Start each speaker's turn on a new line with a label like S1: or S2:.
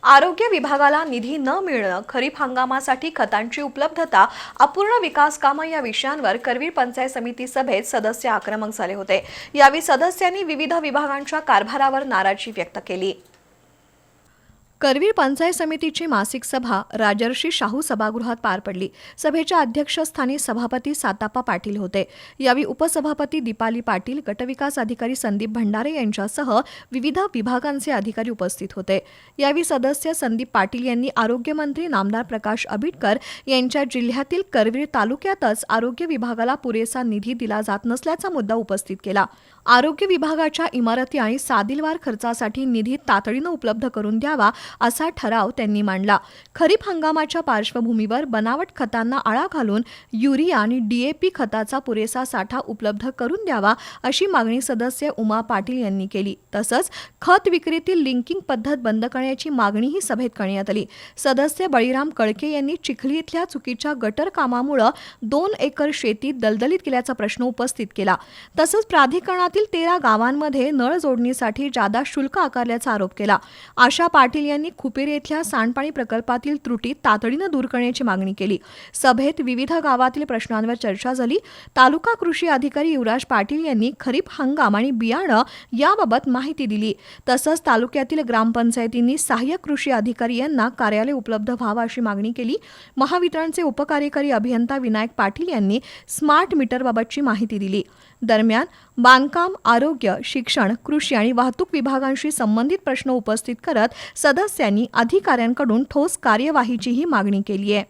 S1: आरोग्य विभागाला निधी न मिळणं, खरीप हंगामासाठी खतांची उपलब्धता, अपूर्ण विकास कामं या विषयांवर करवीर पंचायत समिती सभेत सदस्य आक्रमक झाले होते। यावेळी सदस्यांनी विविध विभागांच्या कारभारावर नाराजी व्यक्त केली। करवीर पंचायत समितीची मासिक सभा राजर्षी शाहू सभागृहात पार पडली। सभेच्या अध्यक्षस्थानी सभापती सातापा पाटील होते। यावेळी उपसभापती दीपाली पाटील, गटविकास अधिकारी संदीप भंडारे यांच्यासह विविध विभागांचे अधिकारी उपस्थित होते। यावेळी सदस्य संदीप पाटील यांनी आरोग्यमंत्री नामदार प्रकाश आंबेडकर यांच्या जिल्ह्यातील करवीर तालुक्यातच आरोग्य विभागाला पुरेसा निधी दिला जात नसल्याचा मुद्दा उपस्थित केला। आरोग्य विभागाच्या इमारती आणि सादिलवार खर्चासाठी निधी तातडीनं उपलब्ध करून द्यावा असा ठराव त्यांनी मांडला। खरीप हंगामाच्या पार्श्वभूमीवर बनावट खतांना आळा घालून युरिया आणि डीएपी खताचा पुरेसा साठा उपलब्ध करून द्यावा अशी मागणी सदस्य उमा पाटील यांनी केली। तसंच खत विक्रीतील लिंकिंग पद्धत बंद करण्याची मागणीही सभेत करण्यात आली। सदस्य बळीराम कळके यांनी चिखली इथल्या चुकीच्या गटर कामामुळे 2 एकर शेती दलदलीत गेल्याचा प्रश्न उपस्थित केला। तसंच प्राधिकरणातील 13 गावांमध्ये नळ जोडणीसाठी जादा शुल्क आकारल्याचा आरोप केला। आशा पाटील यांनी खुपेर येथील सांडपाणी प्रकल्पातील त्रुटी तातडीनं दूर करण्याची मागणी केली। सभेत विविध गावातील प्रश्नांवर चर्चा झाली। तालुका कृषी अधिकारी युवराज पाटील यांनी खरीप हंगाम आणि बियाणं याबाबत माहिती दिली। तसंच तालुक्यातील ग्रामपंचायतींनी सहाय्यक कृषी अधिकारी यांना कार्यालय उपलब्ध व्हावं अशी मागणी केली। महावितरणचे उपकार्यकारी अभियंता विनायक पाटील यांनी स्मार्ट मीटरबाबतची माहिती दिली। दरम्यान बांधकाम, आरोग्य, शिक्षण, कृषी आणि वाहतूक विभागांशी संबंधित प्रश्न उपस्थित करत सदस्यांनी अधिकाऱ्यांकडून ठोस कार्यवाहीचीही मागणी केली आहे।